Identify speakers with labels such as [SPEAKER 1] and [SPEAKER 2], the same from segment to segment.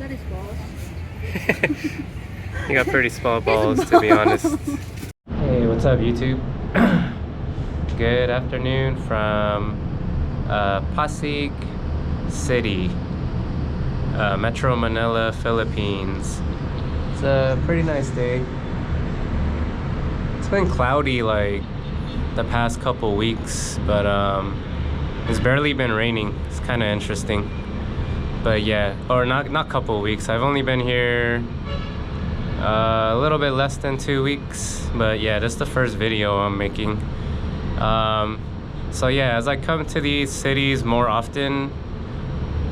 [SPEAKER 1] That is balls.
[SPEAKER 2] You got pretty small balls, to be honest. Hey, what's up, YouTube? Good afternoon from Pasig City, Metro Manila, Philippines. It's a pretty nice day. It's been cloudy like the past couple weeks, but it's barely been raining. It's kind of interesting. But yeah, or not couple weeks. I've only been here a little bit less than 2 weeks, but yeah, this is the first video I'm making. So yeah, as I come to these cities more often,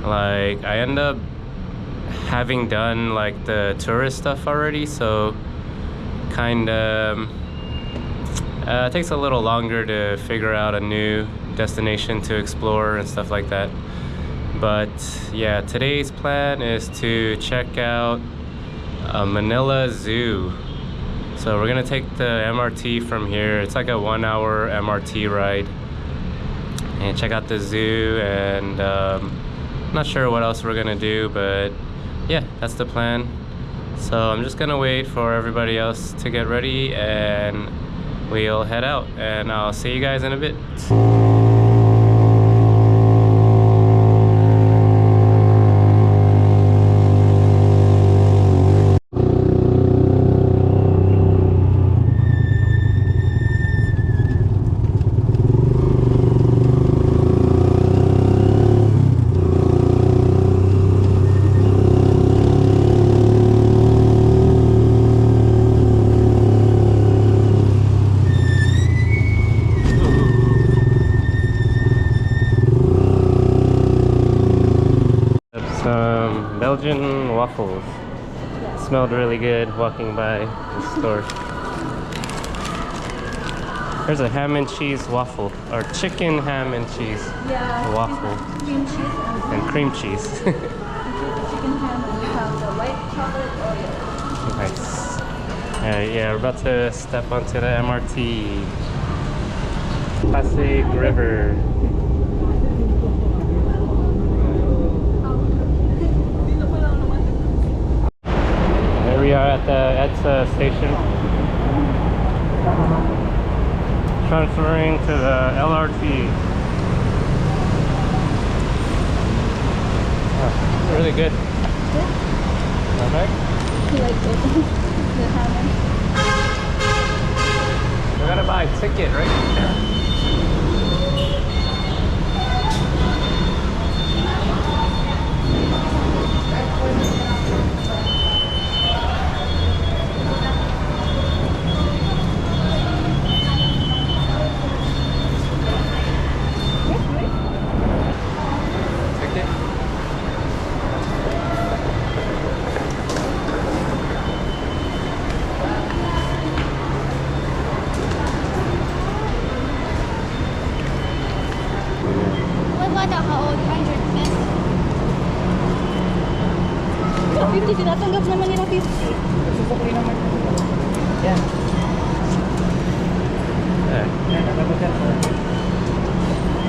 [SPEAKER 2] like I end up having done like the tourist stuff already, so kind of takes a little longer to figure out a new destination to explore and stuff like that. But yeah, today's plan is to check out Manila Zoo. So we're gonna take the MRT from here. It's like a 1-hour MRT ride, and check out the zoo. And not sure what else we're gonna do, but yeah, that's the plan. So I'm just gonna wait for everybody else to get ready, and we'll head out. And I'll see you guys in a bit. Some Belgian waffles. Smelled really good walking by the store. There's a ham and cheese waffle, or chicken ham and cheese waffle.
[SPEAKER 1] Cream cheese
[SPEAKER 2] and cream cheese.
[SPEAKER 1] chicken ham, and you have the white chocolate Oreo.
[SPEAKER 2] Nice. Yeah, we're about to step onto the MRT. Pasig River. Here we are at the EDSA station. Transferring to the LRT. Oh, really good. Alright.
[SPEAKER 1] You like it? The ham.
[SPEAKER 2] We gotta buy a ticket, right?
[SPEAKER 1] Tinatanggap naman nila 50. Susukli naman. Yan.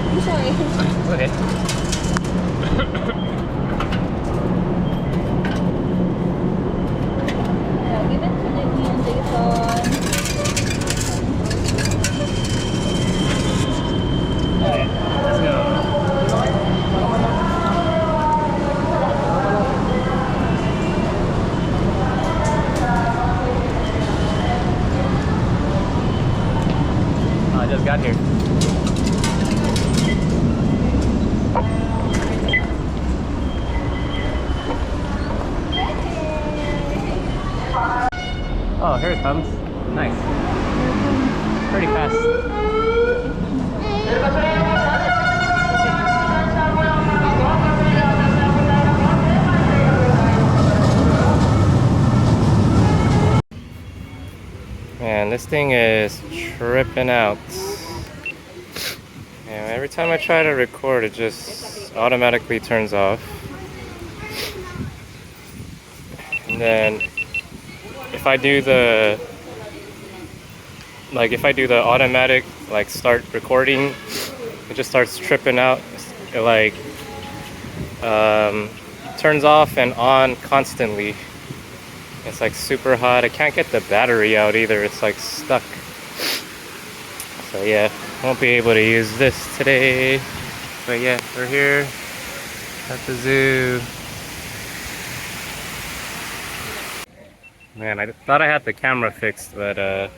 [SPEAKER 1] I'm sorry.
[SPEAKER 2] Okay.
[SPEAKER 1] Yeah, give it to Disney and Jason.
[SPEAKER 2] Okay, let's go. Just got here. Oh, here it comes. Nice. Pretty fast. Man, this thing is tripping out. And every time I try to record, it just automatically turns off. And then if I do the automatic start recording, it just starts tripping out. It turns off and on constantly. It's like super hot. I can't get the battery out either. It's like stuck. So yeah, won't be able to use this today. But yeah, we're here at the zoo. Man, I thought I had the camera fixed, but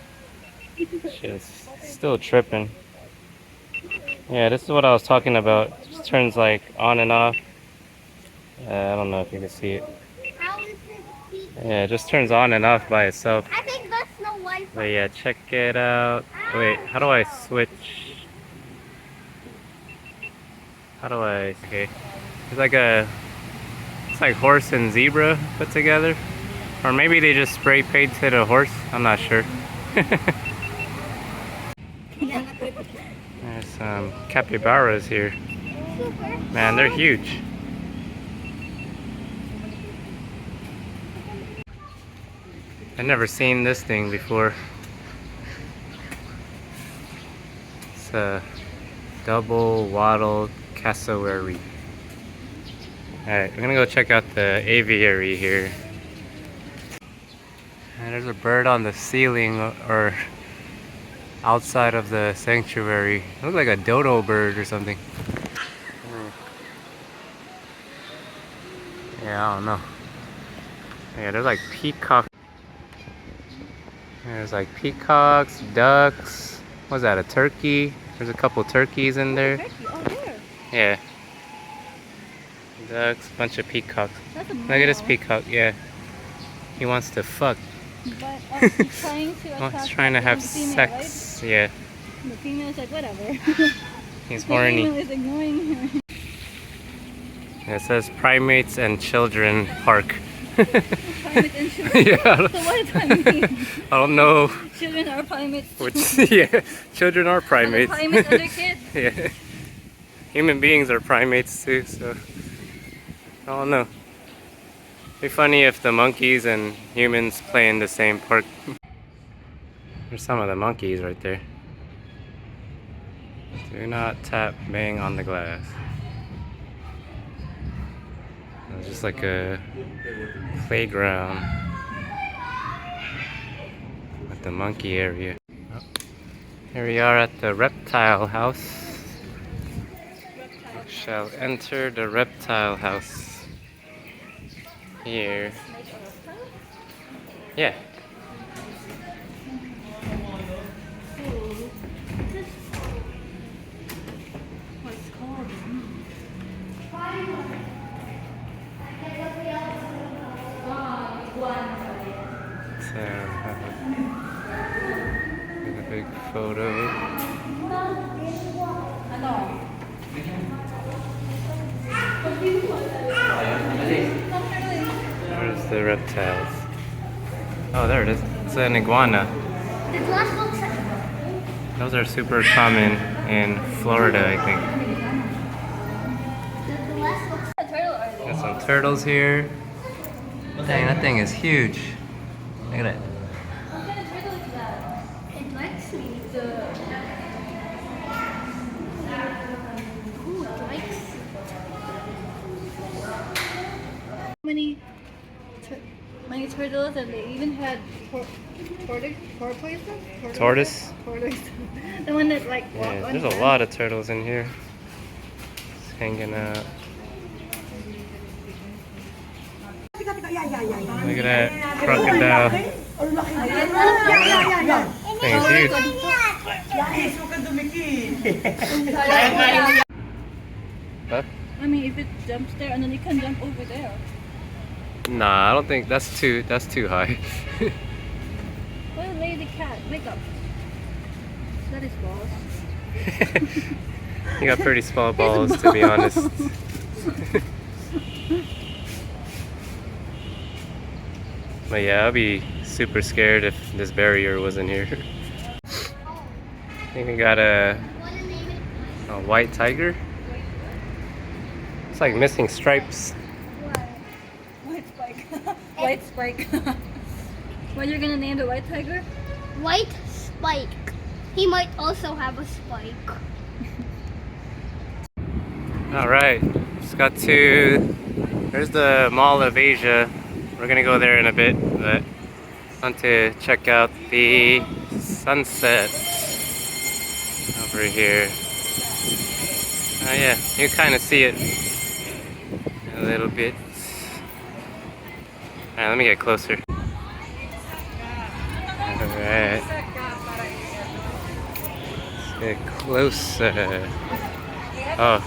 [SPEAKER 2] shit's still tripping. Yeah, this is what I was talking about. It just turns like on and off. I don't know if you can see it. Yeah, it just turns on and off by itself.
[SPEAKER 3] I think that's no Wi-Fi.
[SPEAKER 2] But yeah, check it out. Wait, how do I switch? How do I? Okay, it's like horse and zebra put together, or maybe they just spray painted a horse. I'm not sure. There's some capybaras here. Man, they're huge. I've never seen this thing before. It's a double wattled cassowary. Alright, we're gonna go check out the aviary here. And there's a bird on the ceiling or outside of the sanctuary. It looks like a dodo bird or something. Yeah, I don't know. Yeah, there's like peacocks. There's like peacocks, ducks. What's that, a turkey? There's a couple turkeys in there.
[SPEAKER 1] Turkey, oh there.
[SPEAKER 2] Yeah. Ducks, bunch of peacocks.
[SPEAKER 1] That's a
[SPEAKER 2] Look at this
[SPEAKER 1] male.
[SPEAKER 2] peacock, yeah. He wants to fuck.
[SPEAKER 1] But he's trying to
[SPEAKER 2] He's
[SPEAKER 1] attract
[SPEAKER 2] trying to have
[SPEAKER 1] the female,
[SPEAKER 2] sex. Yeah.
[SPEAKER 1] Right? The female is like, whatever.
[SPEAKER 2] He's
[SPEAKER 1] The female
[SPEAKER 2] horny.
[SPEAKER 1] is ignoring her.
[SPEAKER 2] It says primates and children park.
[SPEAKER 1] Primates and children.
[SPEAKER 2] Yeah.
[SPEAKER 1] So what does that mean?
[SPEAKER 2] I don't know.
[SPEAKER 1] Children are primates.
[SPEAKER 2] Which, yeah, children are
[SPEAKER 1] Are
[SPEAKER 2] primates.
[SPEAKER 1] primates other kids?
[SPEAKER 2] Yeah. Human beings are primates too, so I don't know. It'd be funny if the monkeys and humans play in the same park. There's some of the monkeys right there. Do not tap, bang on the glass. It's just like a playground at the monkey area. Here we are at the reptile house. We shall enter the reptile house. Here. Yeah.
[SPEAKER 1] What's it called?
[SPEAKER 2] So, here's a big photo.
[SPEAKER 1] Ano?
[SPEAKER 2] Where's the reptiles? Oh, there it is. It's an iguana.
[SPEAKER 3] The glass looks
[SPEAKER 2] Those are super common in Florida, I think.
[SPEAKER 3] the glass looks
[SPEAKER 1] What turtle are they?
[SPEAKER 2] Got some turtles here. Dang, that thing is huge. Look at it.
[SPEAKER 1] What kind of turtle is that?
[SPEAKER 3] it likes me. Ooh, it likes.
[SPEAKER 1] Many turtles, and they even had tortoise.
[SPEAKER 2] Tortoise?
[SPEAKER 1] Tortoise. The one that like walked
[SPEAKER 2] Yeah,
[SPEAKER 1] on
[SPEAKER 2] there's a
[SPEAKER 1] land.
[SPEAKER 2] lot of turtles in here. Just hanging out. Look at that crocodile. Thing is huge. Huh?
[SPEAKER 1] I mean, if it jumps there, and then it can jump over there.
[SPEAKER 2] Nah, I don't think that's too high.
[SPEAKER 1] What a lady cat. Wake up. That is balls.
[SPEAKER 2] You got pretty small balls, to be honest. But yeah, I'd be super scared if this barrier wasn't here. I think we got a white tiger. It's like missing stripes.
[SPEAKER 1] White spike. White spike. What you're gonna name the white tiger?
[SPEAKER 3] White spike. He might also have a spike.
[SPEAKER 2] All right, just got to There's the Mall of Asia. We're gonna go there in a bit, but I want to check out the sunset over here. Oh yeah, you kind of see it a little bit. Alright, let me get closer. Alright. Let's get closer. Oh.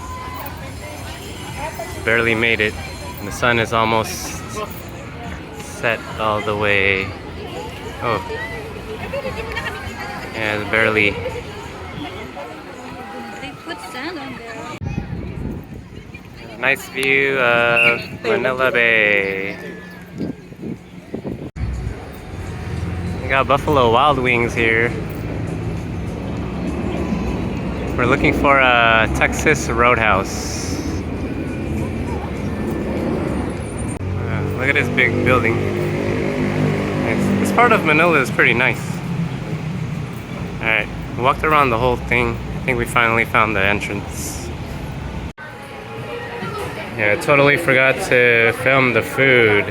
[SPEAKER 2] Barely made it. And the sun is almost set all the way. Oh. Yeah, it's barely.
[SPEAKER 1] They put sand on there.
[SPEAKER 2] Nice view of Manila Bay. We got Buffalo Wild Wings here. We're looking for a Texas Roadhouse. Look at this big building. This part of Manila is pretty nice. Alright, we walked around the whole thing. I think we finally found the entrance. Yeah, I totally forgot to film the food.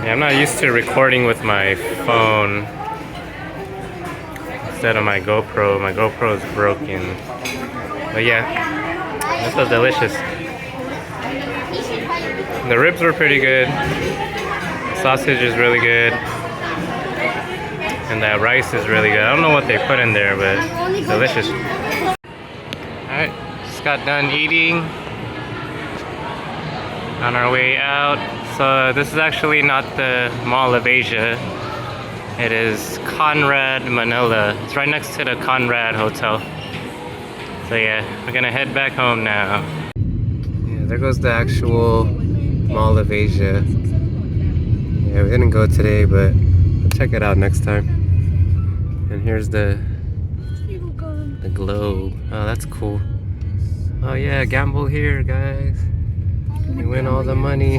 [SPEAKER 2] Yeah, I'm not used to recording with my phone instead of my GoPro. My GoPro is broken. But yeah, this was delicious. The ribs were pretty good. Sausage is really good. And that rice is really good. I don't know what they put in there, but it's delicious. Alright, just got done eating. On our way out. So this is actually not the Mall of Asia. It is Conrad, Manila. It's right next to the Conrad Hotel. So yeah, we're gonna head back home now. Yeah, there goes the actual Mall of Asia. Yeah, we didn't go today, but we'll check it out next time. And here's the globe. Oh, that's cool. Oh yeah, gamble here, guys. We win all the money.